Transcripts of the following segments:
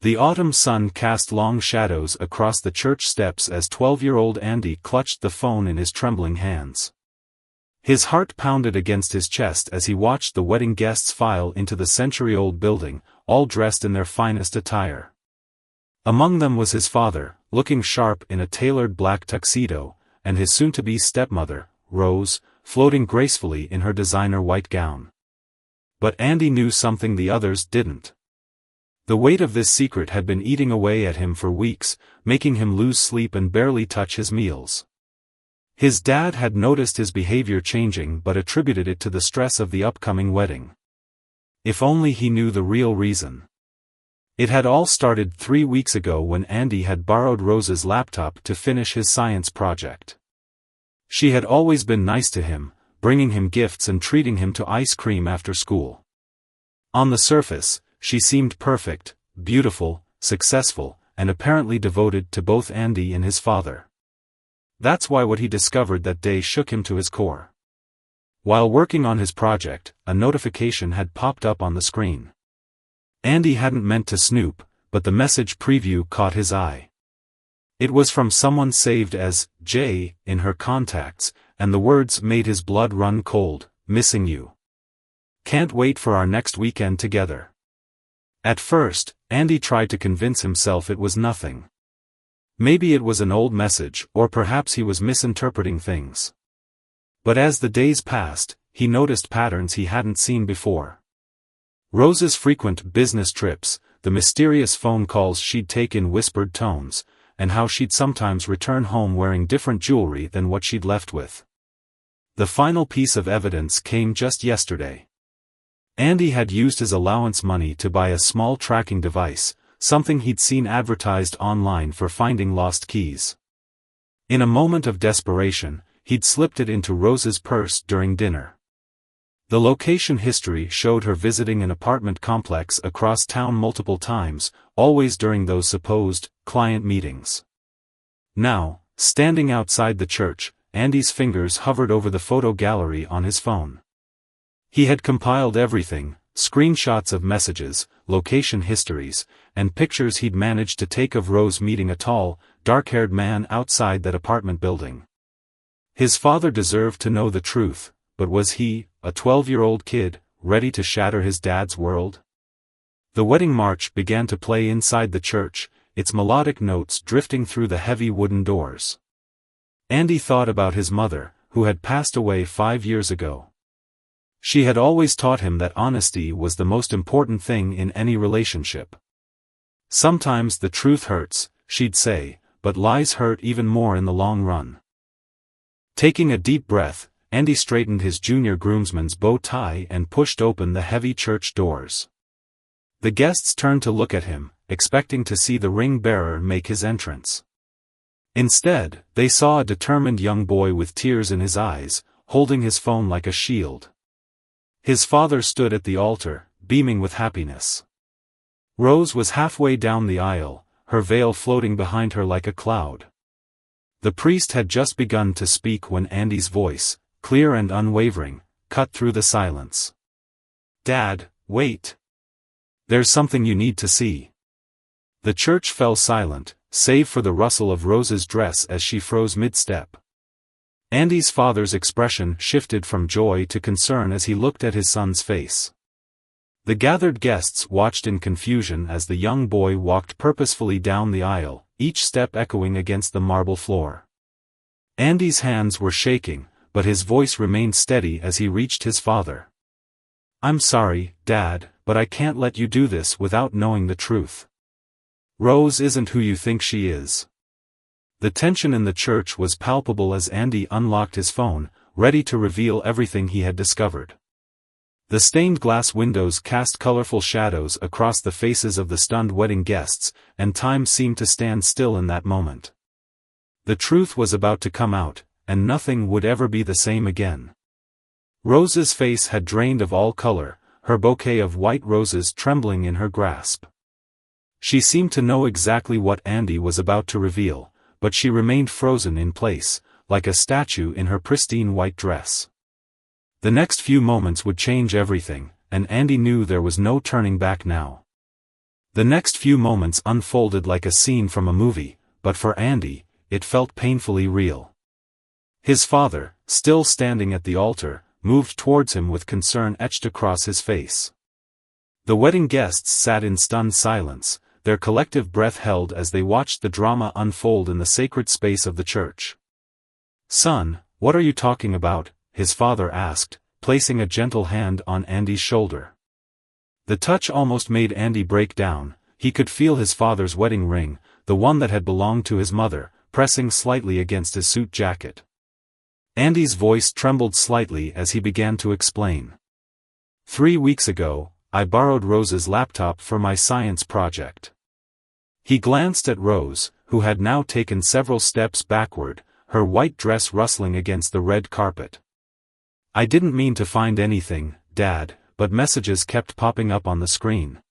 The autumn sun cast long shadows across the church steps as 12-year-old Andy clutched the phone in his trembling hands. His heart pounded against his chest as he watched the wedding guests file into the century-old building, all dressed in their finest attire. Among them was his father, looking sharp in a tailored black tuxedo, and his soon-to-be stepmother, Rose, floating gracefully in her designer white gown. But Andy knew something the others didn't. The weight of this secret had been eating away at him for weeks, making him lose sleep and barely touch his meals. His dad had noticed his behavior changing but attributed it to the stress of the upcoming wedding. If only he knew the real reason. It had all started 3 weeks ago when Andy had borrowed Rose's laptop to finish his science project. She had always been nice to him, bringing him gifts and treating him to ice cream after school. On the surface, she seemed perfect, beautiful, successful, and apparently devoted to both Andy and his father. That's why what he discovered that day shook him to his core. While working on his project, a notification had popped up on the screen. Andy hadn't meant to snoop, but the message preview caught his eye. It was from someone saved as J in her contacts, and the words made his blood run cold. "Missing you. Can't wait for our next weekend together." At first, Andy tried to convince himself it was nothing. Maybe it was an old message, or perhaps he was misinterpreting things. But as the days passed, he noticed patterns he hadn't seen before. Rose's frequent business trips, the mysterious phone calls she'd take in whispered tones, and how she'd sometimes return home wearing different jewelry than what she'd left with. The final piece of evidence came just yesterday. Andy had used his allowance money to buy a small tracking device, something he'd seen advertised online for finding lost keys. In a moment of desperation, he'd slipped it into Rose's purse during dinner. The location history showed her visiting an apartment complex across town multiple times, always during those supposed client meetings. Now, standing outside the church, Andy's fingers hovered over the photo gallery on his phone. He had compiled everything: screenshots of messages, location histories, and pictures he'd managed to take of Rose meeting a tall, dark-haired man outside that apartment building. His father deserved to know the truth, but was he, a 12-year-old kid, ready to shatter his dad's world? The wedding march began to play inside the church, its melodic notes drifting through the heavy wooden doors. Andy thought about his mother, who had passed away 5 years ago. She had always taught him that honesty was the most important thing in any relationship. "Sometimes the truth hurts," she'd say, "but lies hurt even more in the long run." Taking a deep breath, Andy straightened his junior groomsman's bow tie and pushed open the heavy church doors. The guests turned to look at him, expecting to see the ring-bearer make his entrance. Instead, they saw a determined young boy with tears in his eyes, holding his phone like a shield. His father stood at the altar, beaming with happiness. Rose was halfway down the aisle, her veil floating behind her like a cloud. The priest had just begun to speak when Andy's voice, clear and unwavering, cut through the silence. "Dad, wait. There's something you need to see." The church fell silent, save for the rustle of Rose's dress as she froze mid-step. Andy's father's expression shifted from joy to concern as he looked at his son's face. The gathered guests watched in confusion as the young boy walked purposefully down the aisle, each step echoing against the marble floor. Andy's hands were shaking, but his voice remained steady as he reached his father. "I'm sorry, Dad, but I can't let you do this without knowing the truth. Rose isn't who you think she is." The tension in the church was palpable as Andy unlocked his phone, ready to reveal everything he had discovered. The stained glass windows cast colorful shadows across the faces of the stunned wedding guests, and time seemed to stand still in that moment. The truth was about to come out, and nothing would ever be the same again. Rose's face had drained of all color, her bouquet of white roses trembling in her grasp. She seemed to know exactly what Andy was about to reveal, but she remained frozen in place, like a statue in her pristine white dress. The next few moments would change everything, and Andy knew there was no turning back now. The next few moments unfolded like a scene from a movie, but for Andy, it felt painfully real. His father, still standing at the altar, moved towards him with concern etched across his face. The wedding guests sat in stunned silence, their collective breath held as they watched the drama unfold in the sacred space of the church. "Son, what are you talking about?" his father asked, placing a gentle hand on Andy's shoulder. The touch almost made Andy break down. He could feel his father's wedding ring, the one that had belonged to his mother, pressing slightly against his suit jacket. Andy's voice trembled slightly as he began to explain. 3 weeks ago, I borrowed Rose's laptop for my science project. He glanced at Rose, who had now taken several steps backward, her white dress rustling against the red carpet. "I didn't mean to find anything, Dad, but messages kept popping up on the screen."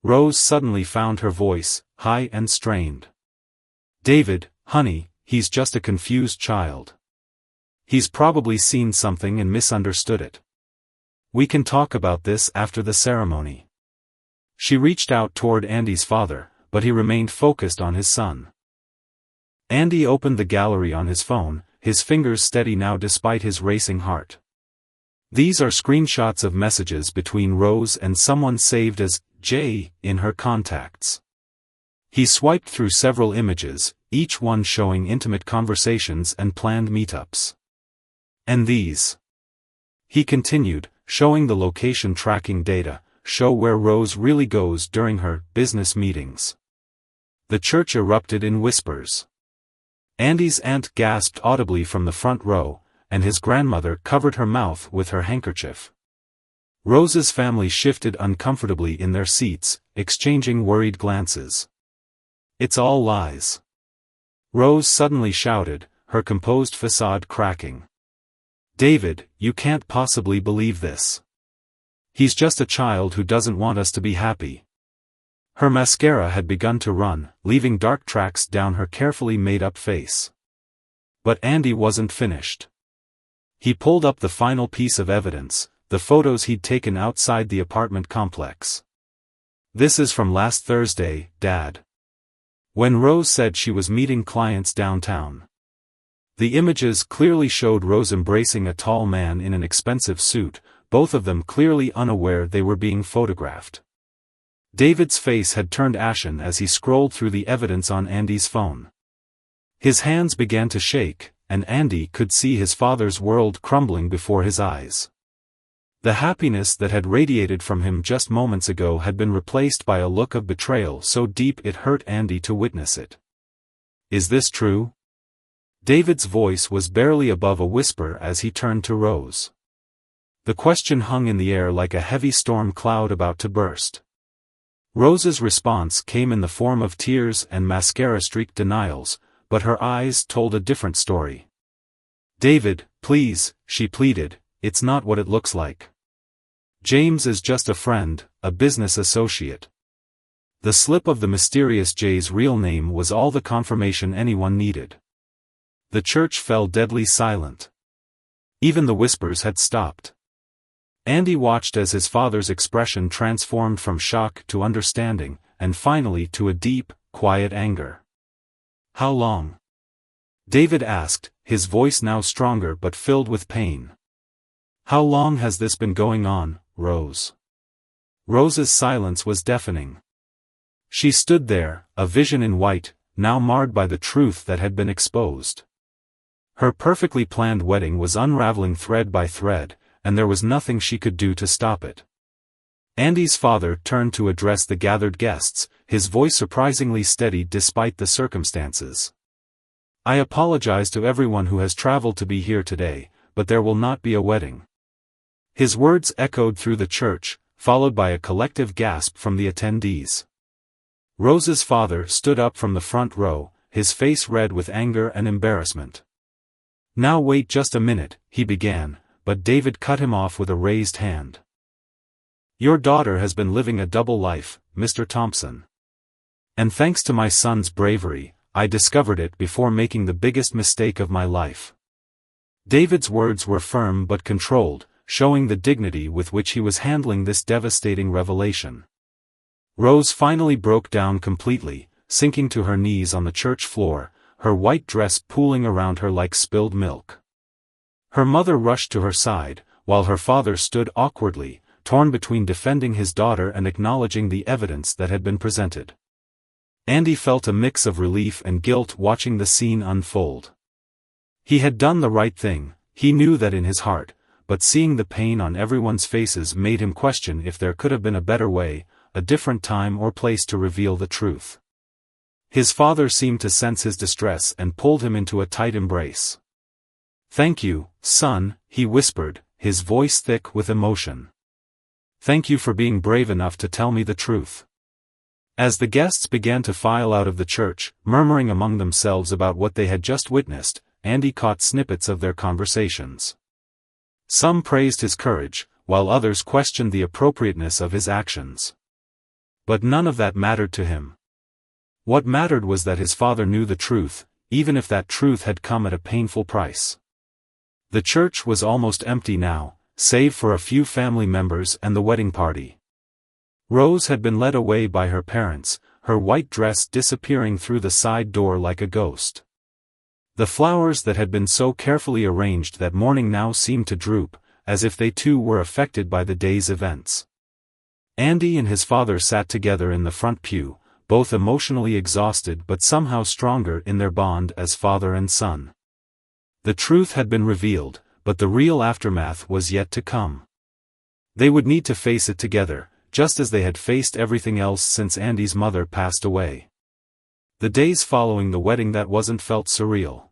Rose suddenly found her voice, high and strained. "David, honey, he's just a confused child. He's probably seen something and misunderstood it. We can talk about this after the ceremony." She reached out toward Andy's father, but he remained focused on his son. Andy opened the gallery on his phone, his fingers steady now despite his racing heart. These are screenshots of messages between Rose and someone saved as J in her contacts. He swiped through several images, each one showing intimate conversations and planned meetups. "And these," he continued, showing the location tracking data, show where Rose really goes during her business meetings. The church erupted in whispers. Andy's aunt gasped audibly from the front row, and his grandmother covered her mouth with her handkerchief. Rose's family shifted uncomfortably in their seats, exchanging worried glances. "It's all lies," Rose suddenly shouted, her composed facade cracking. "David, you can't possibly believe this. He's just a child who doesn't want us to be happy." Her mascara had begun to run, leaving dark tracks down her carefully made-up face. But Andy wasn't finished. He pulled up the final piece of evidence, the photos he'd taken outside the apartment complex. "This is from last Thursday, Dad. When Rose said she was meeting clients downtown." The images clearly showed Rose embracing a tall man in an expensive suit, both of them clearly unaware they were being photographed. David's face had turned ashen as he scrolled through the evidence on Andy's phone. His hands began to shake, and Andy could see his father's world crumbling before his eyes. The happiness that had radiated from him just moments ago had been replaced by a look of betrayal so deep it hurt Andy to witness it. "Is this true?" David's voice was barely above a whisper as he turned to Rose. The question hung in the air like a heavy storm cloud about to burst. Rose's response came in the form of tears and mascara-streaked denials, but her eyes told a different story. "David, please," she pleaded, "it's not what it looks like. James is just a friend, a business associate." The slip of the mysterious J's real name was all the confirmation anyone needed. The church fell deadly silent. Even the whispers had stopped. Andy watched as his father's expression transformed from shock to understanding, and finally to a deep, quiet anger. "How long?" David asked, his voice now stronger but filled with pain. "How long has this been going on, Rose?" Rose's silence was deafening. She stood there, a vision in white, now marred by the truth that had been exposed. Her perfectly planned wedding was unraveling thread by thread, and there was nothing she could do to stop it. Andy's father turned to address the gathered guests, his voice surprisingly steady despite the circumstances. "I apologize to everyone who has traveled to be here today, but there will not be a wedding." His words echoed through the church, followed by a collective gasp from the attendees. Rose's father stood up from the front row, his face red with anger and embarrassment. "Now wait just a minute," he began, but David cut him off with a raised hand. "Your daughter has been living a double life, Mr. Thompson. And thanks to my son's bravery, I discovered it before making the biggest mistake of my life." David's words were firm but controlled, showing the dignity with which he was handling this devastating revelation. Rose finally broke down completely, sinking to her knees on the church floor, her white dress pooling around her like spilled milk. Her mother rushed to her side, while her father stood awkwardly, torn between defending his daughter and acknowledging the evidence that had been presented. Andy felt a mix of relief and guilt watching the scene unfold. He had done the right thing, he knew that in his heart, but seeing the pain on everyone's faces made him question if there could have been a better way, a different time or place to reveal the truth. His father seemed to sense his distress and pulled him into a tight embrace. "Thank you, son," he whispered, his voice thick with emotion. "Thank you for being brave enough to tell me the truth." As the guests began to file out of the church, murmuring among themselves about what they had just witnessed, Andy caught snippets of their conversations. Some praised his courage, while others questioned the appropriateness of his actions. But none of that mattered to him. What mattered was that his father knew the truth, even if that truth had come at a painful price. The church was almost empty now, save for a few family members and the wedding party. Rose had been led away by her parents, her white dress disappearing through the side door like a ghost. The flowers that had been so carefully arranged that morning now seemed to droop, as if they too were affected by the day's events. Andy and his father sat together in the front pew, both emotionally exhausted but somehow stronger in their bond as father and son. The truth had been revealed, but the real aftermath was yet to come. They would need to face it together, just as they had faced everything else since Andy's mother passed away. The days following the wedding that wasn't felt surreal.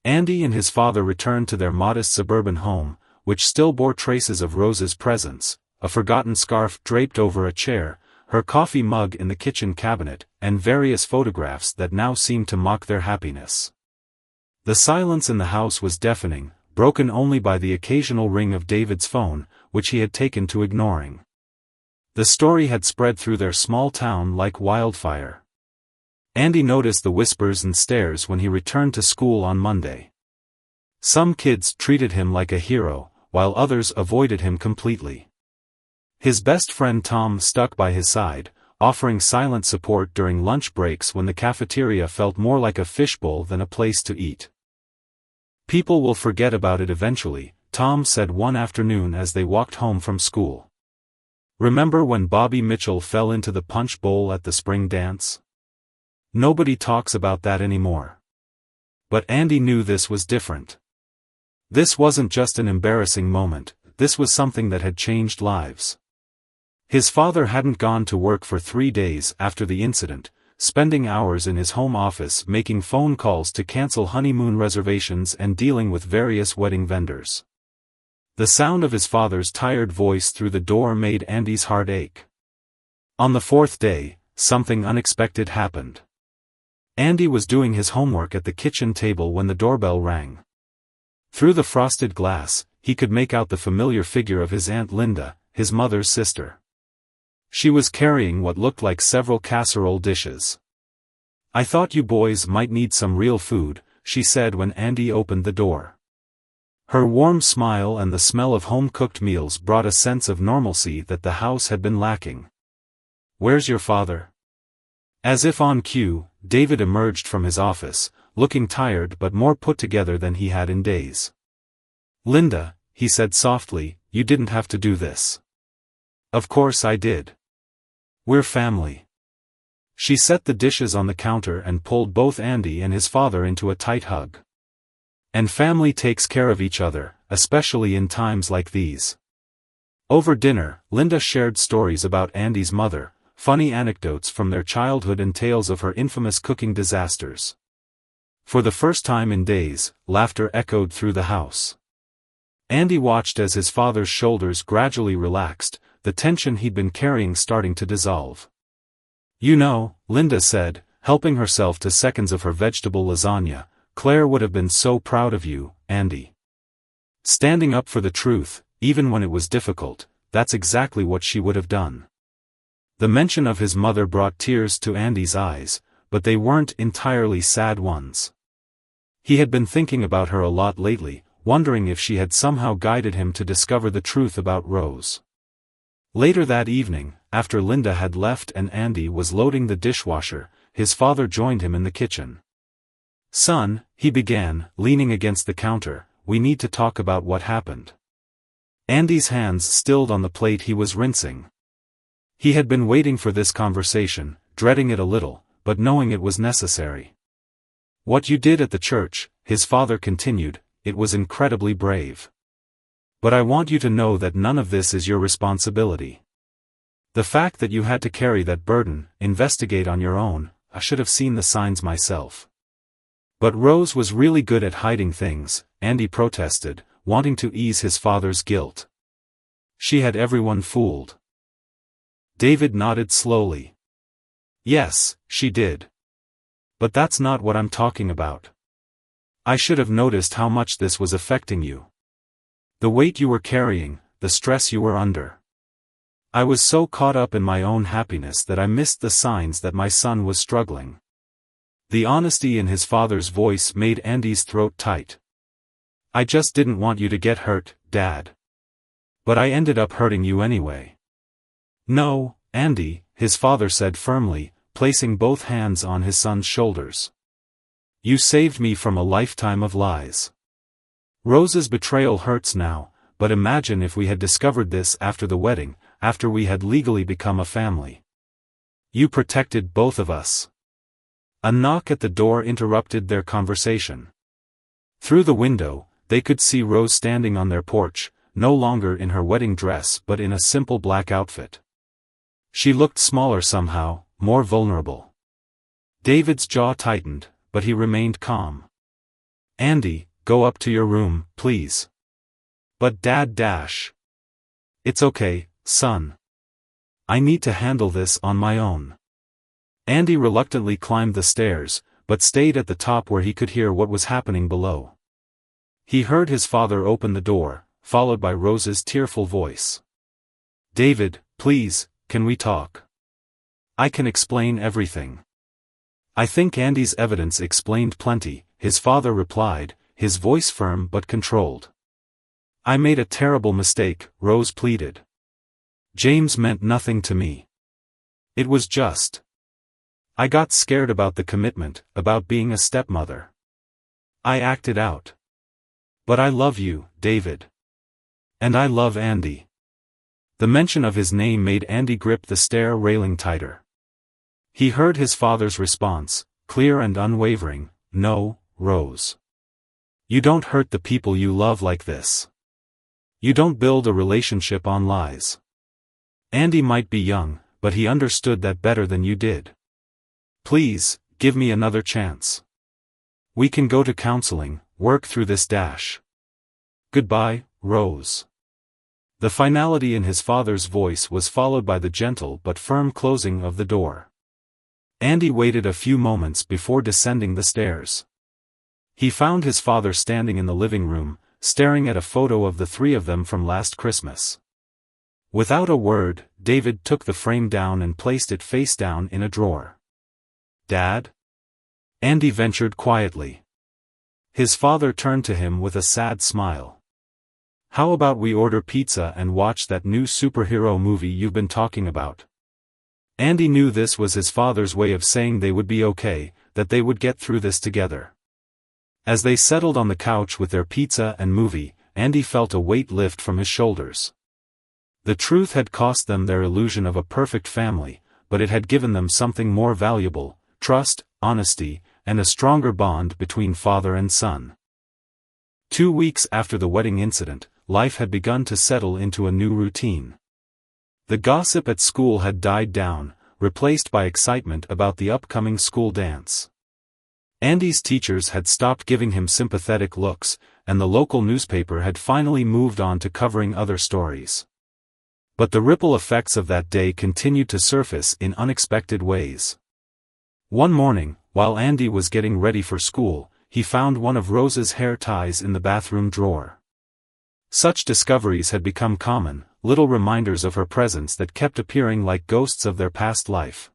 Andy and his father returned to their modest suburban home, which still bore traces of Rose's presence, a forgotten scarf draped over a chair, her coffee mug in the kitchen cabinet, and various photographs that now seemed to mock their happiness. The silence in the house was deafening, broken only by the occasional ring of David's phone, which he had taken to ignoring. The story had spread through their small town like wildfire. Andy noticed the whispers and stares when he returned to school on Monday. Some kids treated him like a hero, while others avoided him completely. His best friend Tom stuck by his side, offering silent support during lunch breaks when the cafeteria felt more like a fishbowl than a place to eat. "People will forget about it eventually," Tom said one afternoon as they walked home from school. "Remember when Bobby Mitchell fell into the punch bowl at the spring dance? Nobody talks about that anymore." But Andy knew this was different. This wasn't just an embarrassing moment, this was something that had changed lives. His father hadn't gone to work for 3 days after the incident, spending hours in his home office making phone calls to cancel honeymoon reservations and dealing with various wedding vendors. The sound of his father's tired voice through the door made Andy's heart ache. On the 4th day, something unexpected happened. Andy was doing his homework at the kitchen table when the doorbell rang. Through the frosted glass, he could make out the familiar figure of his Aunt Linda, his mother's sister. She was carrying what looked like several casserole dishes. "I thought you boys might need some real food," she said when Andy opened the door. Her warm smile and the smell of home-cooked meals brought a sense of normalcy that the house had been lacking. "Where's your father?" As if on cue, David emerged from his office, looking tired but more put together than he had in days. "Linda," he said softly, "you didn't have to do this." "Of course I did. We're family." She set the dishes on the counter and pulled both Andy and his father into a tight hug. And family takes care of each other, especially in times like these. Over dinner, Linda shared stories about Andy's mother, funny anecdotes from their childhood and tales of her infamous cooking disasters. For the first time in days, laughter echoed through the house. Andy watched as his father's shoulders gradually relaxed, the tension he'd been carrying starting to dissolve. "You know," Linda said, helping herself to seconds of her vegetable lasagna, "Claire would have been so proud of you, Andy. Standing up for the truth, even when it was difficult, that's exactly what she would have done." The mention of his mother brought tears to Andy's eyes, but they weren't entirely sad ones. He had been thinking about her a lot lately, wondering if she had somehow guided him to discover the truth about Rose. Later that evening, after Linda had left and Andy was loading the dishwasher, his father joined him in the kitchen. "Son," he began, leaning against the counter, "we need to talk about what happened." Andy's hands stilled on the plate he was rinsing. He had been waiting for this conversation, dreading it a little, but knowing it was necessary. "What you did at the church," his father continued, "it was incredibly brave. But I want you to know that none of this is your responsibility. The fact that you had to carry that burden, investigate on your own, I should have seen the signs myself." "But Rose was really good at hiding things," Andy protested, wanting to ease his father's guilt. "She had everyone fooled." David nodded slowly. "Yes, she did. But that's not what I'm talking about. I should have noticed how much this was affecting you. The weight you were carrying, the stress you were under. I was so caught up in my own happiness that I missed the signs that my son was struggling." The honesty in his father's voice made Andy's throat tight. "I just didn't want you to get hurt, Dad. But I ended up hurting you anyway." "No, Andy," his father said firmly, placing both hands on his son's shoulders. "You saved me from a lifetime of lies. Rose's betrayal hurts now, but imagine if we had discovered this after the wedding, after we had legally become a family. You protected both of us." A knock at the door interrupted their conversation. Through the window, they could see Rose standing on their porch, no longer in her wedding dress but in a simple black outfit. She looked smaller somehow, more vulnerable. David's jaw tightened, but he remained calm. "Andy, go up to your room, please." "But Dad It's okay, son. I need to handle this on my own." Andy reluctantly climbed the stairs, but stayed at the top where he could hear what was happening below. He heard his father open the door, followed by Rose's tearful voice. "David, please, can we talk? I can explain everything." "I think Andy's evidence explained plenty," his father replied, his voice firm but controlled. "I made a terrible mistake," Rose pleaded. "James meant nothing to me. It was just. I got scared about the commitment, about being a stepmother. I acted out. But I love you, David. And I love Andy." The mention of his name made Andy grip the stair railing tighter. He heard his father's response, clear and unwavering, "No, Rose. You don't hurt the people you love like this. You don't build a relationship on lies. Andy might be young, but he understood that better than you did. Please, give me another chance. We can go to counseling, work through this Goodbye, Rose." The finality in his father's voice was followed by the gentle but firm closing of the door. Andy waited a few moments before descending the stairs. He found his father standing in the living room, staring at a photo of the three of them from last Christmas. Without a word, David took the frame down and placed it face down in a drawer. "Dad?" Andy ventured quietly. His father turned to him with a sad smile. "How about we order pizza and watch that new superhero movie you've been talking about?" Andy knew this was his father's way of saying they would be okay, that they would get through this together. As they settled on the couch with their pizza and movie, Andy felt a weight lift from his shoulders. The truth had cost them their illusion of a perfect family, but it had given them something more valuable: trust, honesty, and a stronger bond between father and son. 2 weeks after the wedding incident, life had begun to settle into a new routine. The gossip at school had died down, replaced by excitement about the upcoming school dance. Andy's teachers had stopped giving him sympathetic looks, and the local newspaper had finally moved on to covering other stories. But the ripple effects of that day continued to surface in unexpected ways. One morning, while Andy was getting ready for school, he found one of Rose's hair ties in the bathroom drawer. Such discoveries had become common, little reminders of her presence that kept appearing like ghosts of their past life.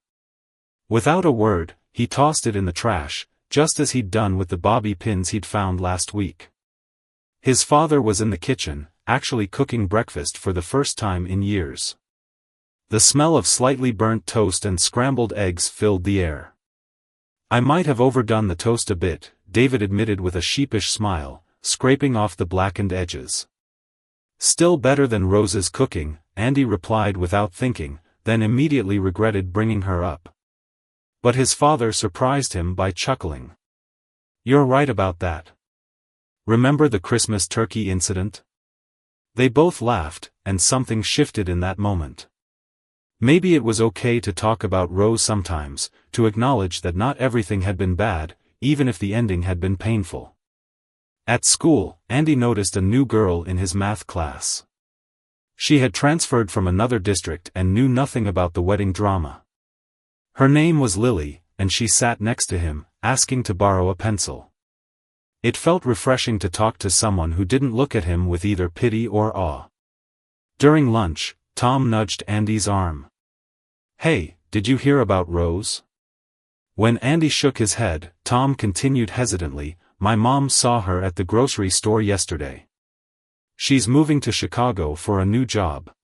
Without a word, he tossed it in the trash, just as he'd done with the bobby pins he'd found last week. His father was in the kitchen, actually cooking breakfast for the first time in years. The smell of slightly burnt toast and scrambled eggs filled the air. "I might have overdone the toast a bit," David admitted with a sheepish smile, scraping off the blackened edges. "Still better than Rose's cooking," Andy replied without thinking, then immediately regretted bringing her up. But his father surprised him by chuckling. "You're right about that. Remember the Christmas turkey incident?" They both laughed, and something shifted in that moment. Maybe it was okay to talk about Rose sometimes, to acknowledge that not everything had been bad, even if the ending had been painful. At school, Andy noticed a new girl in his math class. She had transferred from another district and knew nothing about the wedding drama. Her name was Lily, and she sat next to him, asking to borrow a pencil. It felt refreshing to talk to someone who didn't look at him with either pity or awe. During lunch, Tom nudged Andy's arm. "Hey, did you hear about Rose?" When Andy shook his head, Tom continued hesitantly, "My mom saw her at the grocery store yesterday. She's moving to Chicago for a new job."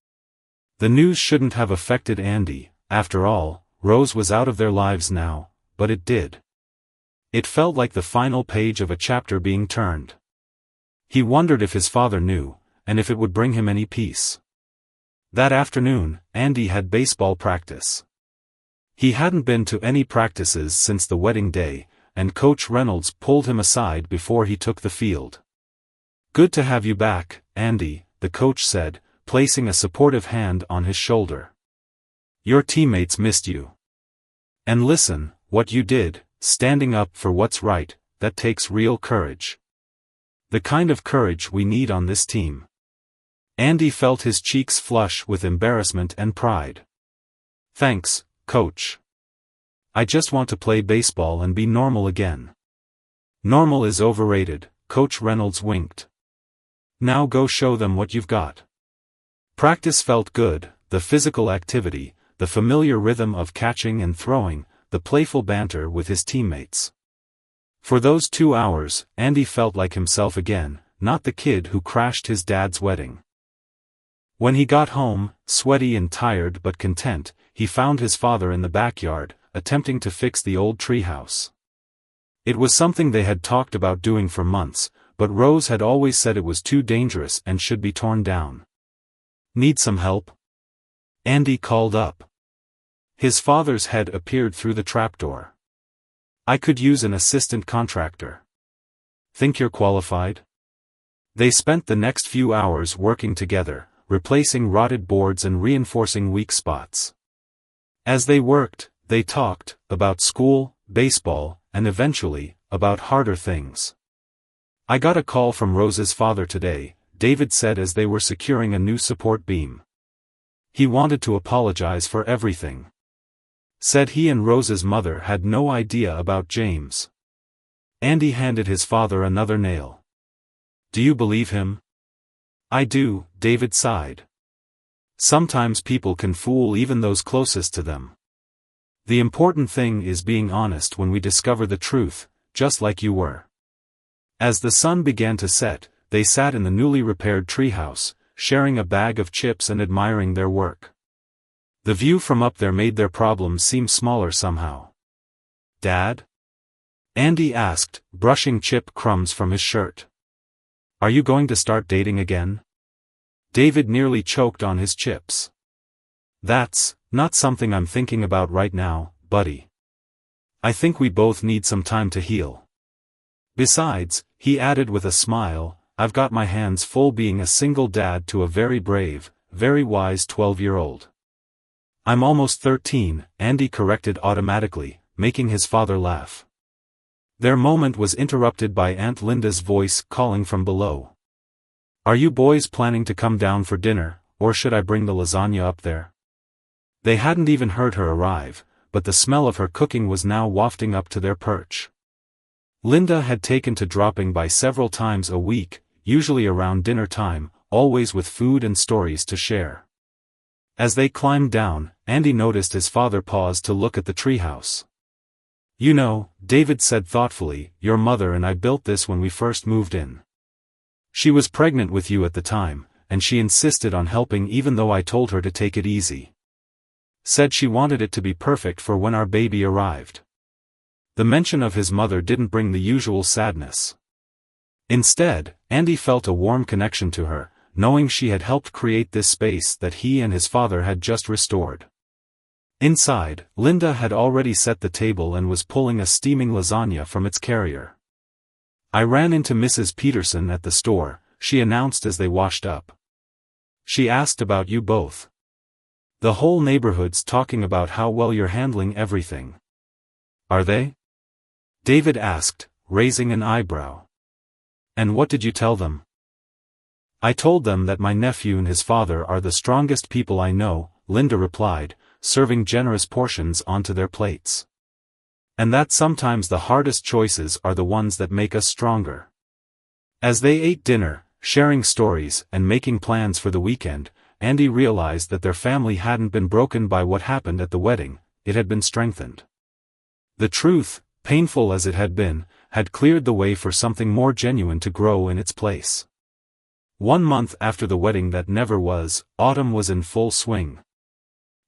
The news shouldn't have affected Andy. After all, Rose was out of their lives now, but it did. It felt like the final page of a chapter being turned. He wondered if his father knew, and if it would bring him any peace. That afternoon, Andy had baseball practice. He hadn't been to any practices since the wedding day, and Coach Reynolds pulled him aside before he took the field. "Good to have you back, Andy," the coach said, placing a supportive hand on his shoulder. "Your teammates missed you. And listen, what you did, standing up for what's right, that takes real courage. The kind of courage we need on this team." Andy felt his cheeks flush with embarrassment and pride. "Thanks, Coach. I just want to play baseball and be normal again." "Normal is overrated," Coach Reynolds winked. "Now go show them what you've got." Practice felt good, the physical activity, the familiar rhythm of catching and throwing, the playful banter with his teammates. For those 2 hours, Andy felt like himself again, not the kid who crashed his dad's wedding. When he got home, sweaty and tired but content, he found his father in the backyard, attempting to fix the old treehouse. It was something they had talked about doing for months, but Rose had always said it was too dangerous and should be torn down. "Need some help?" Andy called up. His father's head appeared through the trapdoor. "I could use an assistant contractor. Think you're qualified?" They spent the next few hours working together, replacing rotted boards and reinforcing weak spots. As they worked, they talked about school, baseball, and eventually, about harder things. "I got a call from Rose's father today," David said as they were securing a new support beam. "He wanted to apologize for everything. Said he and Rose's mother had no idea about James." Andy handed his father another nail. "Do you believe him?" "I do," David sighed. "Sometimes people can fool even those closest to them. The important thing is being honest when we discover the truth, just like you were." As the sun began to set, they sat in the newly repaired treehouse, sharing a bag of chips and admiring their work. The view from up there made their problems seem smaller somehow. "Dad?" Andy asked, brushing chip crumbs from his shirt. "Are you going to start dating again?" David nearly choked on his chips. "That's not something I'm thinking about right now, buddy. I think we both need some time to heal. Besides," he added with a smile, "I've got my hands full being a single dad to a very brave, very wise 12-year-old. I'm almost 13, Andy corrected automatically, making his father laugh. Their moment was interrupted by Aunt Linda's voice calling from below. "Are you boys planning to come down for dinner, or should I bring the lasagna up there?" They hadn't even heard her arrive, but the smell of her cooking was now wafting up to their perch. Linda had taken to dropping by several times a week, usually around dinner time, always with food and stories to share. As they climbed down, Andy noticed his father pause to look at the treehouse. "You know," David said thoughtfully, "your mother and I built this when we first moved in. She was pregnant with you at the time, and she insisted on helping even though I told her to take it easy. said she wanted it to be perfect for when our baby arrived. The mention of his mother didn't bring the usual sadness. Instead, Andy felt a warm connection to her, knowing she had helped create this space that he and his father had just restored. Inside, Linda had already set the table and was pulling a steaming lasagna from its carrier. "I ran into Mrs. Peterson at the store," she announced as they washed up. "She asked about you both. The whole neighborhood's talking about how well you're handling everything." "Are they?" David asked, raising an eyebrow. "And what did you tell them?" "I told them that my nephew and his father are the strongest people I know," Linda replied, serving generous portions onto their plates. "And that sometimes the hardest choices are the ones that make us stronger." As they ate dinner, sharing stories and making plans for the weekend, Andy realized that their family hadn't been broken by what happened at the wedding, it had been strengthened. The truth, painful as it had been, had cleared the way for something more genuine to grow in its place. 1 month after the wedding that never was, autumn was in full swing.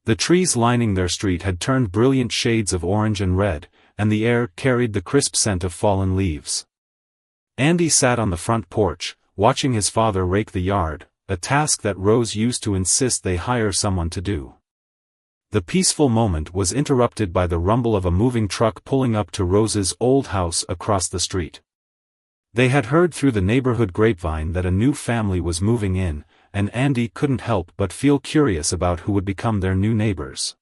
The trees lining their street had turned brilliant shades of orange and red, and the air carried the crisp scent of fallen leaves. Andy sat on the front porch, watching his father rake the yard, a task that Rose used to insist they hire someone to do. The peaceful moment was interrupted by the rumble of a moving truck pulling up to Rose's old house across the street. They had heard through the neighborhood grapevine that a new family was moving in, and Andy couldn't help but feel curious about who would become their new neighbors.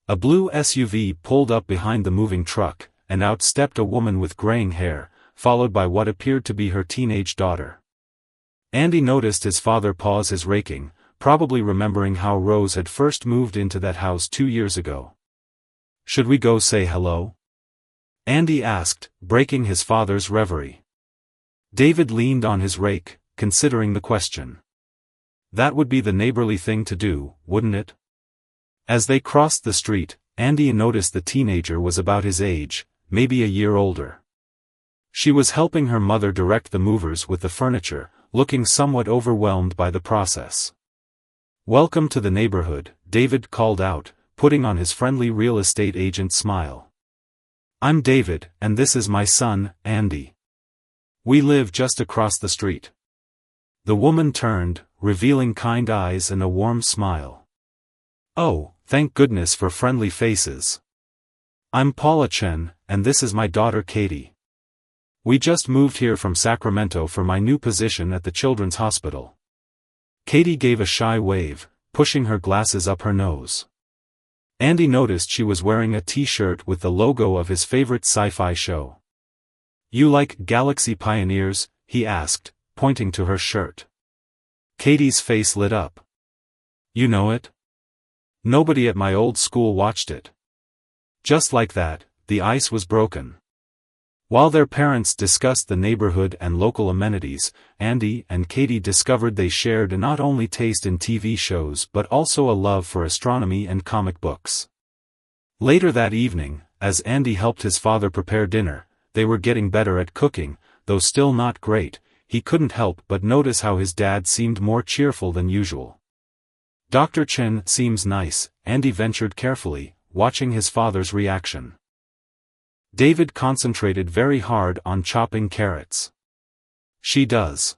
A blue SUV pulled up behind the moving truck, and out stepped a woman with graying hair, followed by what appeared to be her teenage daughter. Andy noticed his father pause his raking, probably remembering how Rose had first moved into that house 2 years ago. "Should we go say hello?" Andy asked, breaking his father's reverie. David leaned on his rake, considering the question. That would be the neighborly thing to do, wouldn't it? As they crossed the street, Andy noticed the teenager was about his age, maybe a year older. She was helping her mother direct the movers with the furniture, looking somewhat overwhelmed by the process. "Welcome to the neighborhood," David called out, putting on his friendly real estate agent smile. "I'm David, and this is my son, Andy. We live just across the street." The woman turned, revealing kind eyes and a warm smile. "Oh, thank goodness for friendly faces. I'm Paula Chen, and this is my daughter Katie. We just moved here from Sacramento for my new position at the Children's Hospital." Katie gave a shy wave, pushing her glasses up her nose. Andy noticed she was wearing a t-shirt with the logo of his favorite sci-fi show. "You like Galaxy Pioneers?" he asked, pointing to her shirt. Katie's face lit up. "You know it? Nobody at my old school watched it." Just like that, the ice was broken. While their parents discussed the neighborhood and local amenities, Andy and Katie discovered they shared not only taste in TV shows but also a love for astronomy and comic books. Later that evening, as Andy helped his father prepare dinner, they were getting better at cooking, though still not great. He couldn't help but notice how his dad seemed more cheerful than usual. "Dr. Chen seems nice," Andy ventured carefully, watching his father's reaction. David concentrated very hard on chopping carrots. "She does.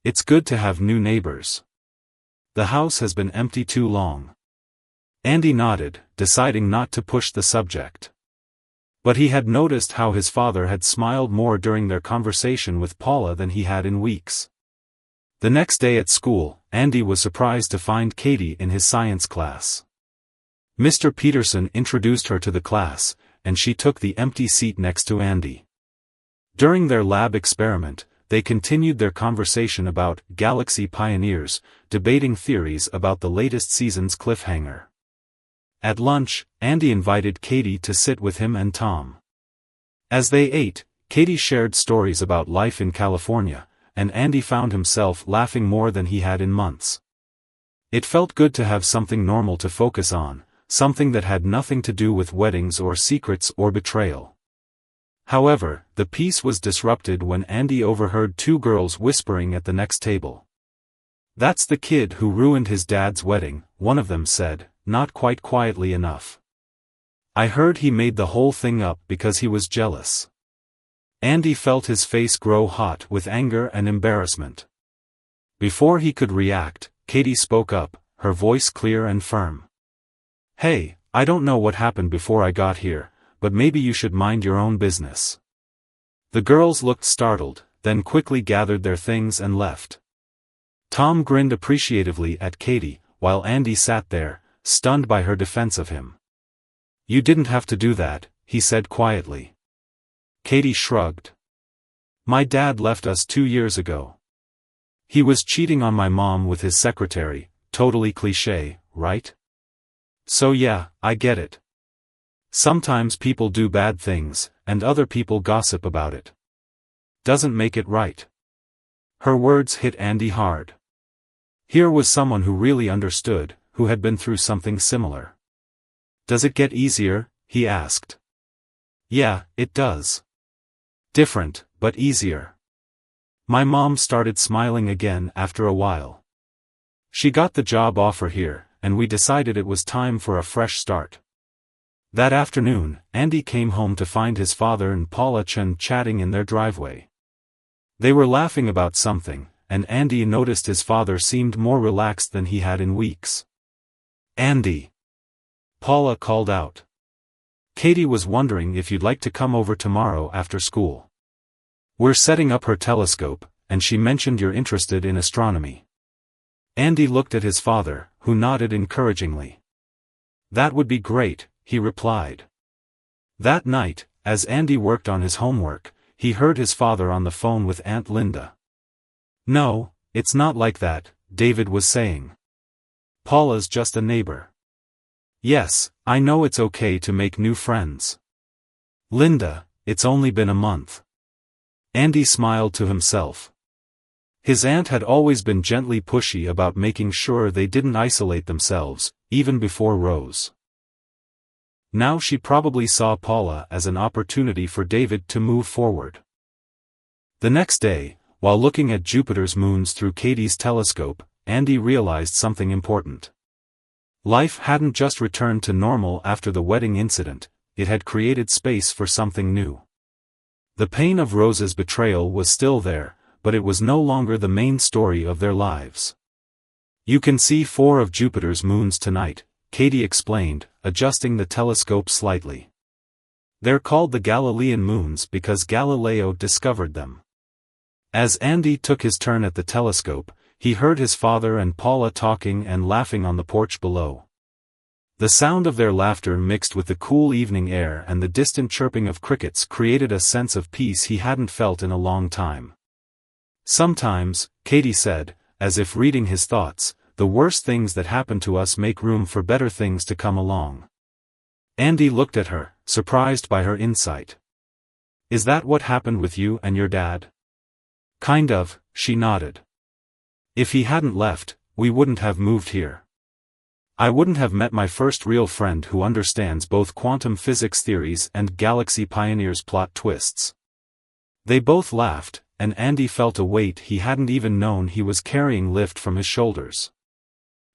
It's good to have new neighbors. The house has been empty too long." Andy nodded, deciding not to push the subject. But he had noticed how his father had smiled more during their conversation with Paula than he had in weeks. The next day at school, Andy was surprised to find Katie in his science class. Mr. Peterson introduced her to the class, and she took the empty seat next to Andy. During their lab experiment, they continued their conversation about Galaxy Pioneers, debating theories about the latest season's cliffhanger. At lunch, Andy invited Katie to sit with him and Tom. As they ate, Katie shared stories about life in California, and Andy found himself laughing more than he had in months. It felt good to have something normal to focus on, something that had nothing to do with weddings or secrets or betrayal. However, the peace was disrupted when Andy overheard 2 girls whispering at the next table. "That's the kid who ruined his dad's wedding," one of them said, not quite quietly enough. I heard he made the whole thing up because he was jealous. Andy felt his face grow hot with anger and embarrassment. Before he could react, Katie spoke up, her voice clear and firm. "Hey, I don't know what happened before I got here, but maybe you should mind your own business." The girls looked startled, then quickly gathered their things and left. Tom grinned appreciatively at Katie, while Andy sat there, stunned by her defense of him. "You didn't have to do that," he said quietly. Katie shrugged. "My dad left us 2 years ago. He was cheating on my mom with his secretary, totally cliché, right? So yeah, I get it. Sometimes people do bad things, and other people gossip about it. Doesn't make it right." Her words hit Andy hard. Here was someone who really understood, who had been through something similar. "Does it get easier?" he asked. "Yeah, it does. Different, but easier. My mom started smiling again after a while. She got the job offer here, and we decided it was time for a fresh start." That afternoon, Andy came home to find his father and Paula Chen chatting in their driveway. They were laughing about something, and Andy noticed his father seemed more relaxed than he had in weeks. "Andy!" Paula called out. "Katie was wondering if you'd like to come over tomorrow after school. We're setting up her telescope, and she mentioned you're interested in astronomy." Andy looked at his father, who nodded encouragingly. "That would be great," he replied. That night, as Andy worked on his homework, he heard his father on the phone with Aunt Linda. "No, it's not like that," David was saying. "Paula's just a neighbor." "Yes, I know it's okay to make new friends. Linda, it's only been a month." Andy smiled to himself. His aunt had always been gently pushy about making sure they didn't isolate themselves, even before Rose. Now she probably saw Paula as an opportunity for David to move forward. The next day, while looking at Jupiter's moons through Katie's telescope, Andy realized something important. Life hadn't just returned to normal after the wedding incident, it had created space for something new. The pain of Rose's betrayal was still there, but it was no longer the main story of their lives. "You can see 4 of Jupiter's moons tonight," Katie explained, adjusting the telescope slightly. "They're called the Galilean moons because Galileo discovered them." As Andy took his turn at the telescope, he heard his father and Paula talking and laughing on the porch below. The sound of their laughter mixed with the cool evening air and the distant chirping of crickets created a sense of peace he hadn't felt in a long time. "Sometimes," Katie said, as if reading his thoughts, "the worst things that happen to us make room for better things to come along." Andy looked at her, surprised by her insight. "Is that what happened with you and your dad?" "Kind of," she nodded. "If he hadn't left, we wouldn't have moved here. I wouldn't have met my first real friend who understands both quantum physics theories and Galaxy Pioneers plot twists." They both laughed, and Andy felt a weight he hadn't even known he was carrying lift from his shoulders.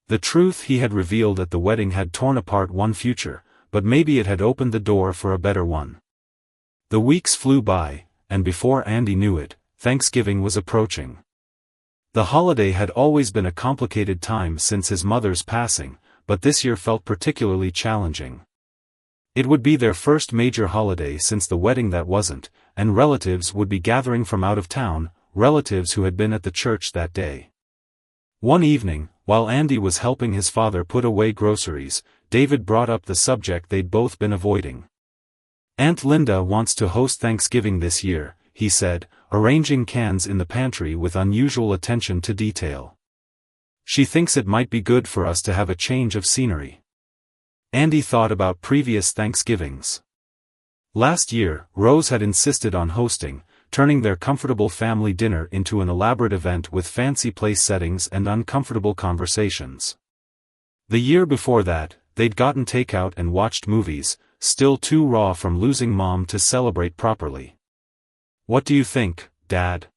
The truth he had revealed at the wedding had torn apart one future, but maybe it had opened the door for a better one. The weeks flew by, and before Andy knew it, Thanksgiving was approaching. The holiday had always been a complicated time since his mother's passing, but this year felt particularly challenging. It would be their first major holiday since the wedding that wasn't, and relatives would be gathering from out of town, relatives who had been at the church that day. One evening, while Andy was helping his father put away groceries, David brought up the subject they'd both been avoiding. "Aunt Linda wants to host Thanksgiving this year," he said, arranging cans in the pantry with unusual attention to detail. "She thinks it might be good for us to have a change of scenery." Andy thought about previous Thanksgivings. Last year, Rose had insisted on hosting, turning their comfortable family dinner into an elaborate event with fancy place settings and uncomfortable conversations. The year before that, they'd gotten takeout and watched movies, still too raw from losing mom to celebrate properly. "What do you think, Dad?"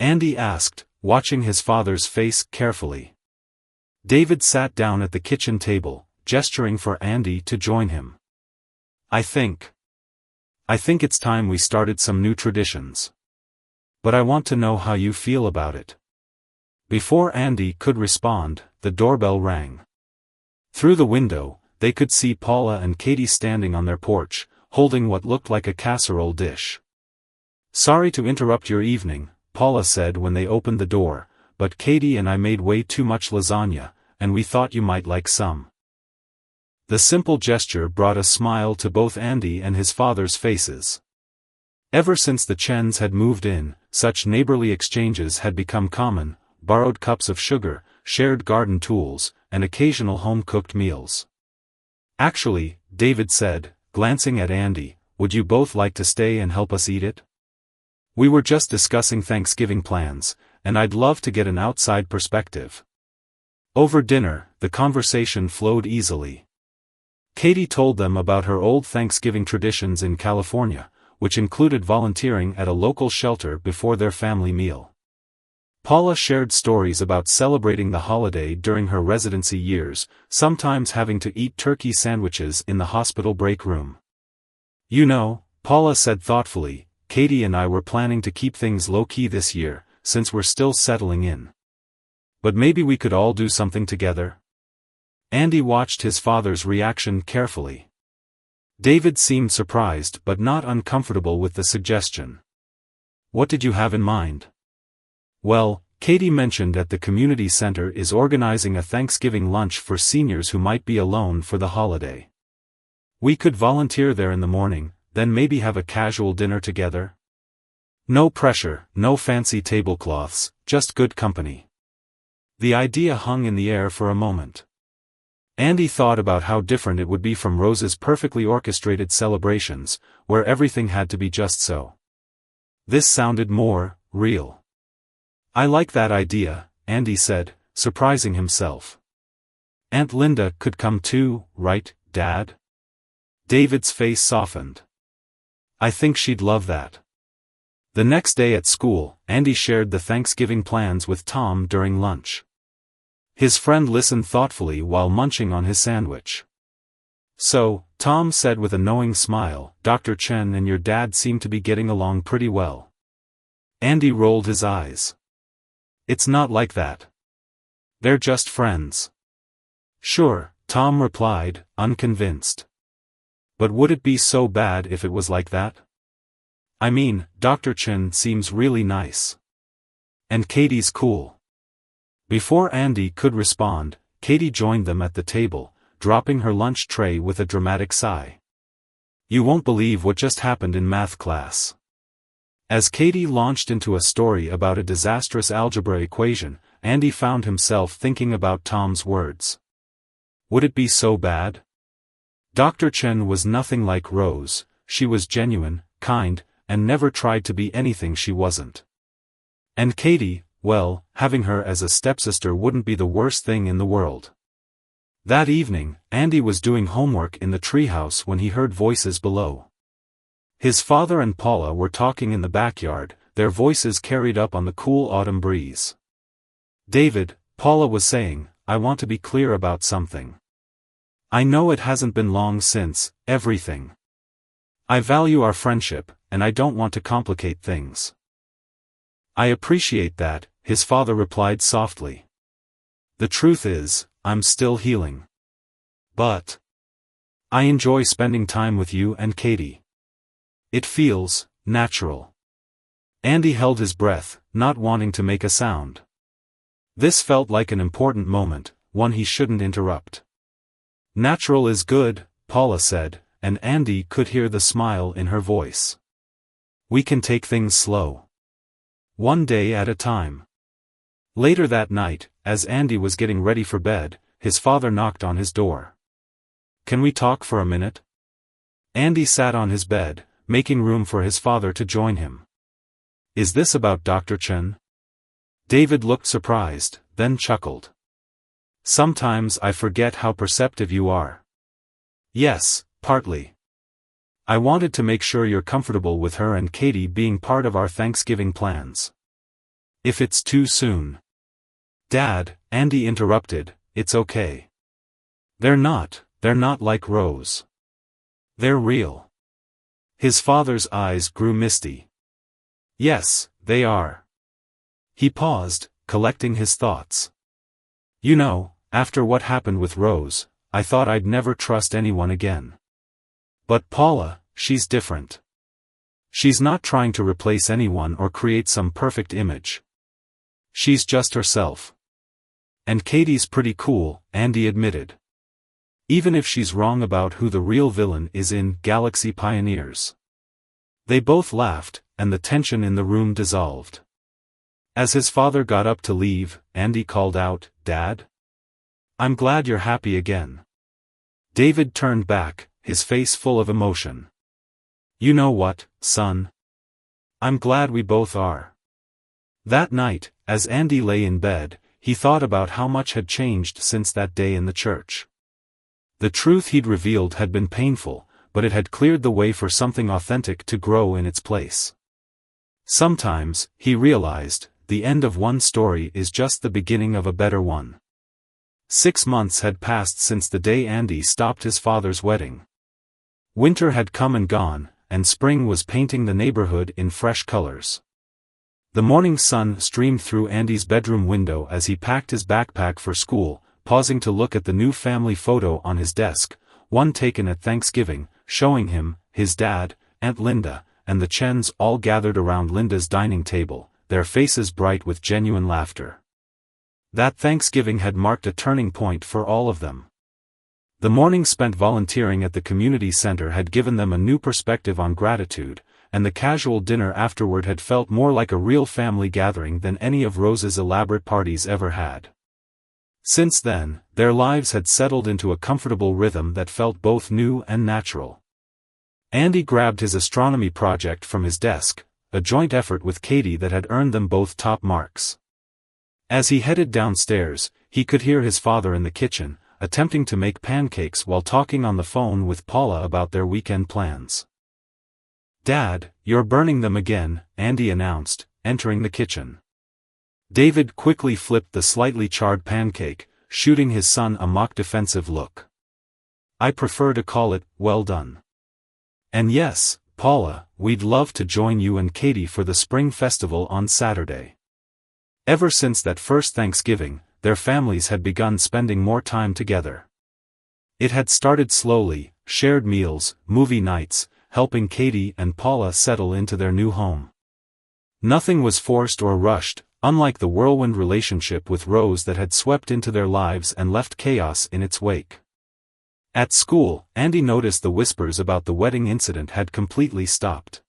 Andy asked, watching his father's face carefully. David sat down at the kitchen table, gesturing for Andy to join him. I think it's time we started some new traditions. But I want to know how you feel about it." Before Andy could respond, the doorbell rang. Through the window, they could see Paula and Katie standing on their porch, holding what looked like a casserole dish. "Sorry to interrupt your evening," Paula said when they opened the door, "but Katie and I made way too much lasagna, and we thought you might like some." The simple gesture brought a smile to both Andy and his father's faces. Ever since the Chens had moved in, such neighborly exchanges had become common: borrowed cups of sugar, shared garden tools, and occasional home-cooked meals. "Actually," David said, glancing at Andy, "would you both like to stay and help us eat it? We were just discussing Thanksgiving plans, and I'd love to get an outside perspective." Over dinner, the conversation flowed easily. Katie told them about her old Thanksgiving traditions in California, which included volunteering at a local shelter before their family meal. Paula shared stories about celebrating the holiday during her residency years, sometimes having to eat turkey sandwiches in the hospital break room. "You know," Paula said thoughtfully, "Katie and I were planning to keep things low-key this year, since we're still settling in. But maybe we could all do something together?" Andy watched his father's reaction carefully. David seemed surprised but not uncomfortable with the suggestion. "What did you have in mind?" "Well, Katie mentioned that the community center is organizing a Thanksgiving lunch for seniors who might be alone for the holiday. We could volunteer there in the morning, then maybe have a casual dinner together. No pressure, no fancy tablecloths, just good company." The idea hung in the air for a moment. Andy thought about how different it would be from Rose's perfectly orchestrated celebrations, where everything had to be just so. This sounded more real. "I like that idea," Andy said, surprising himself. "Aunt Linda could come too, right, Dad?" David's face softened. "I think she'd love that." The next day at school, Andy shared the Thanksgiving plans with Tom during lunch. His friend listened thoughtfully while munching on his sandwich. "So," Tom said with a knowing smile, "Dr. Chen and your dad seem to be getting along pretty well." Andy rolled his eyes. "It's not like that. They're just friends." "Sure," Tom replied, unconvinced. "But would it be so bad if it was like that? I mean, Dr. Chen seems really nice. And Katie's cool." Before Andy could respond, Katie joined them at the table, dropping her lunch tray with a dramatic sigh. "You won't believe what just happened in math class." As Katie launched into a story about a disastrous algebra equation, Andy found himself thinking about Tom's words. Would it be so bad? Dr. Chen was nothing like Rose. She was genuine, kind, and never tried to be anything she wasn't. And Katie, well, having her as a stepsister wouldn't be the worst thing in the world. That evening, Andy was doing homework in the treehouse when he heard voices below. His father and Paula were talking in the backyard, their voices carried up on the cool autumn breeze. "David," Paula was saying, "I want to be clear about something. I know it hasn't been long since everything. I value our friendship, and I don't want to complicate things." "I appreciate that," his father replied softly. "The truth is, I'm still healing. But I enjoy spending time with you and Katie. It feels natural." Andy held his breath, not wanting to make a sound. This felt like an important moment, one he shouldn't interrupt. "Natural is good," Paula said, and Andy could hear the smile in her voice. "We can take things slow. One day at a time." Later that night, as Andy was getting ready for bed, his father knocked on his door. "Can we talk for a minute?" Andy sat on his bed, making room for his father to join him. "Is this about Dr. Chen?" David looked surprised, then chuckled. "Sometimes I forget how perceptive you are." "Yes, partly. I wanted to make sure you're comfortable with her and Katie being part of our Thanksgiving plans. If it's too soon." "Dad," Andy interrupted, "it's okay. They're not like Rose. They're real. His father's eyes grew misty. Yes, they are. He paused, collecting his thoughts. You know, after what happened with Rose, I thought I'd never trust anyone again. But Paula, she's different. She's not trying to replace anyone or create some perfect image. She's just herself. And Katie's pretty cool, Andy admitted. Even if she's wrong about who the real villain is in Galaxy Pioneers. They both laughed, and the tension in the room dissolved. As his father got up to leave, Andy called out, "Dad? I'm glad you're happy again." David turned back, his face full of emotion. You know what, son? I'm glad we both are. That night, as Andy lay in bed, he thought about how much had changed since that day in the church. The truth he'd revealed had been painful, but it had cleared the way for something authentic to grow in its place. Sometimes, he realized, the end of one story is just the beginning of a better one. 6 months had passed since the day Andy stopped his father's wedding. Winter had come and gone, and spring was painting the neighborhood in fresh colors. The morning sun streamed through Andy's bedroom window as he packed his backpack for school, pausing to look at the new family photo on his desk, one taken at Thanksgiving, showing him, his dad, Aunt Linda, and the Chens all gathered around Linda's dining table, their faces bright with genuine laughter. That Thanksgiving had marked a turning point for all of them. The morning spent volunteering at the community center had given them a new perspective on gratitude, and the casual dinner afterward had felt more like a real family gathering than any of Rose's elaborate parties ever had. Since then, their lives had settled into a comfortable rhythm that felt both new and natural. Andy grabbed his astronomy project from his desk, a joint effort with Katie that had earned them both top marks. As he headed downstairs, he could hear his father in the kitchen, attempting to make pancakes while talking on the phone with Paula about their weekend plans. "Dad, you're burning them again," Andy announced, entering the kitchen. David quickly flipped the slightly charred pancake, shooting his son a mock defensive look. "I prefer to call it, well done. And yes, Paula, we'd love to join you and Katie for the spring festival on Saturday." Ever since that first Thanksgiving, their families had begun spending more time together. It had started slowly, shared meals, movie nights, helping Katie and Paula settle into their new home. Nothing was forced or rushed, unlike the whirlwind relationship with Rose that had swept into their lives and left chaos in its wake. At school, Andy noticed the whispers about the wedding incident had completely stopped.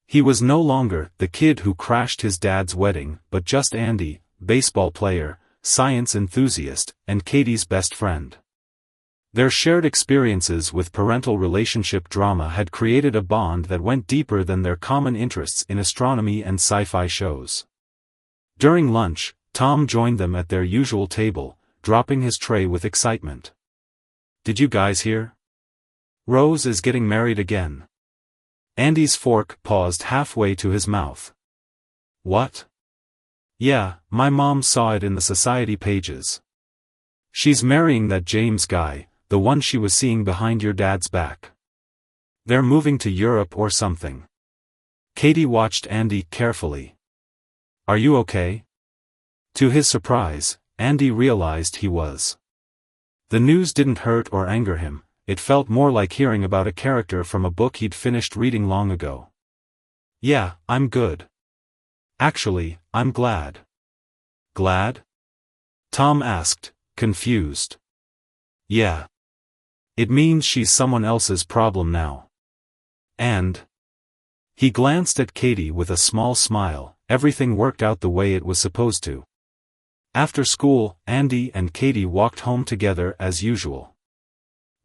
He was no longer the kid who crashed his dad's wedding, but just Andy, baseball player, science enthusiast, and Katie's best friend. Their shared experiences with parental relationship drama had created a bond that went deeper than their common interests in astronomy and sci-fi shows. During lunch, Tom joined them at their usual table, dropping his tray with excitement. "Did you guys hear? Rose is getting married again." Andy's fork paused halfway to his mouth. "What?" "Yeah, my mom saw it in the society pages. She's marrying that James guy, the one she was seeing behind your dad's back. They're moving to Europe or something." Katie watched Andy carefully. "Are you okay?" To his surprise, Andy realized he was. The news didn't hurt or anger him, it felt more like hearing about a character from a book he'd finished reading long ago. "Yeah, I'm good. Actually, I'm glad." "Glad?" Tom asked, confused. "Yeah. It means she's someone else's problem now. And..." He glanced at Katie with a small smile. Everything worked out the way it was supposed to. After school, Andy and Katie walked home together as usual.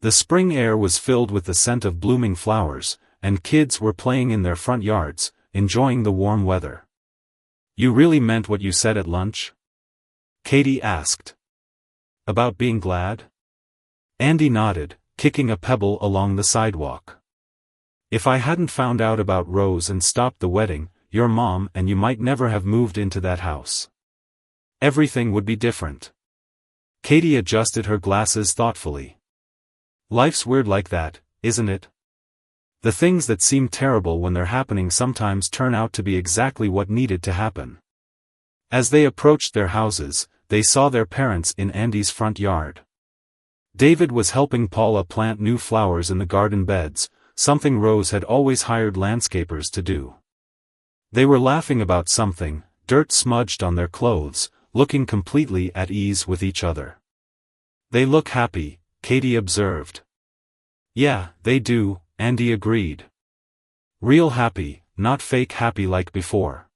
The spring air was filled with the scent of blooming flowers, and kids were playing in their front yards, enjoying the warm weather. "You really meant what you said at lunch?" Katie asked. "About being glad?" Andy nodded, kicking a pebble along the sidewalk. "If I hadn't found out about Rose and stopped the wedding, your mom and you might never have moved into that house. Everything would be different." Katie adjusted her glasses thoughtfully. Life's weird like that, isn't it? The things that seem terrible when they're happening sometimes turn out to be exactly what needed to happen. As they approached their houses, they saw their parents in Andy's front yard. David was helping Paula plant new flowers in the garden beds, something Rose had always hired landscapers to do. They were laughing about something, dirt smudged on their clothes, looking completely at ease with each other. They look happy, Katie observed. Yeah, they do, Andy agreed. Real happy, not fake happy like before.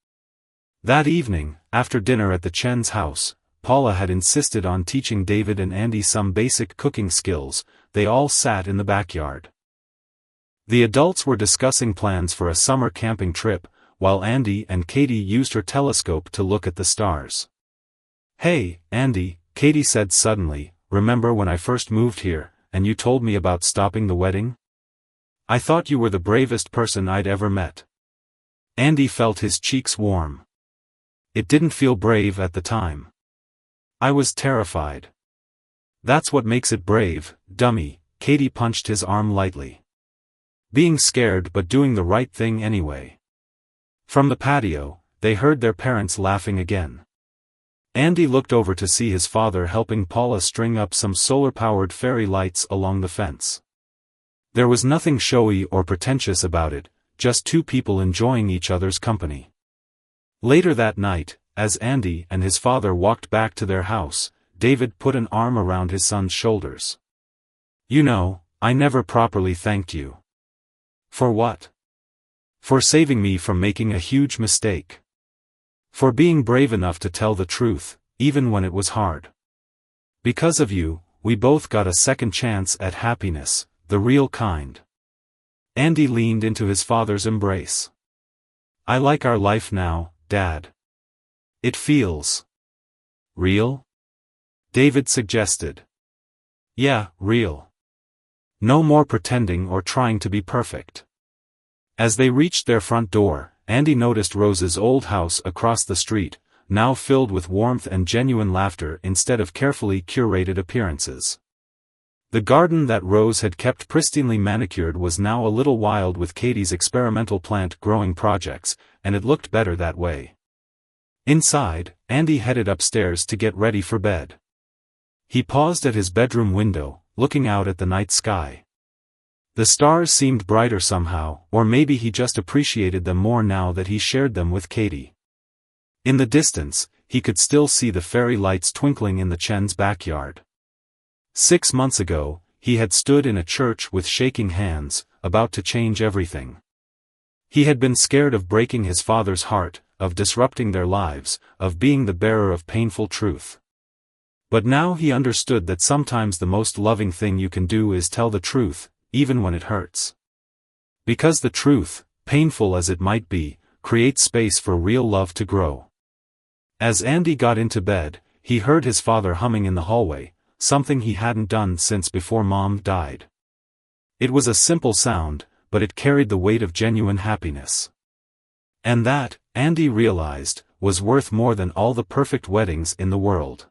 That evening, after dinner at the Chen's house, Paula had insisted on teaching David and Andy some basic cooking skills. They all sat in the backyard. The adults were discussing plans for a summer camping trip, while Andy and Katie used her telescope to look at the stars. Hey, Andy, Katie said suddenly, remember when I first moved here, and you told me about stopping the wedding? I thought you were the bravest person I'd ever met. Andy felt his cheeks warm. It didn't feel brave at the time. I was terrified. That's what makes it brave, dummy, Katie punched his arm lightly. Being scared but doing the right thing anyway. From the patio, they heard their parents laughing again. Andy looked over to see his father helping Paula string up some solar-powered fairy lights along the fence. There was nothing showy or pretentious about it, just two people enjoying each other's company. Later that night, as Andy and his father walked back to their house, David put an arm around his son's shoulders. You know, I never properly thanked you. For what? For saving me from making a huge mistake. For being brave enough to tell the truth, even when it was hard. Because of you, we both got a second chance at happiness, the real kind. Andy leaned into his father's embrace. I like our life now, Dad. It feels real? David suggested. Yeah, real. No more pretending or trying to be perfect. As they reached their front door, Andy noticed Rose's old house across the street, now filled with warmth and genuine laughter instead of carefully curated appearances. The garden that Rose had kept pristinely manicured was now a little wild with Katie's experimental plant growing projects, and it looked better that way. Inside, Andy headed upstairs to get ready for bed. He paused at his bedroom window, looking out at the night sky. The stars seemed brighter somehow, or maybe he just appreciated them more now that he shared them with Katie. In the distance, he could still see the fairy lights twinkling in the Chen's backyard. 6 months ago, he had stood in a church with shaking hands, about to change everything. He had been scared of breaking his father's heart, of disrupting their lives, of being the bearer of painful truth. But now he understood that sometimes the most loving thing you can do is tell the truth, even when it hurts. Because the truth, painful as it might be, creates space for real love to grow. As Andy got into bed, he heard his father humming in the hallway, something he hadn't done since before Mom died. It was a simple sound, but it carried the weight of genuine happiness. And that, Andy realized, was worth more than all the perfect weddings in the world.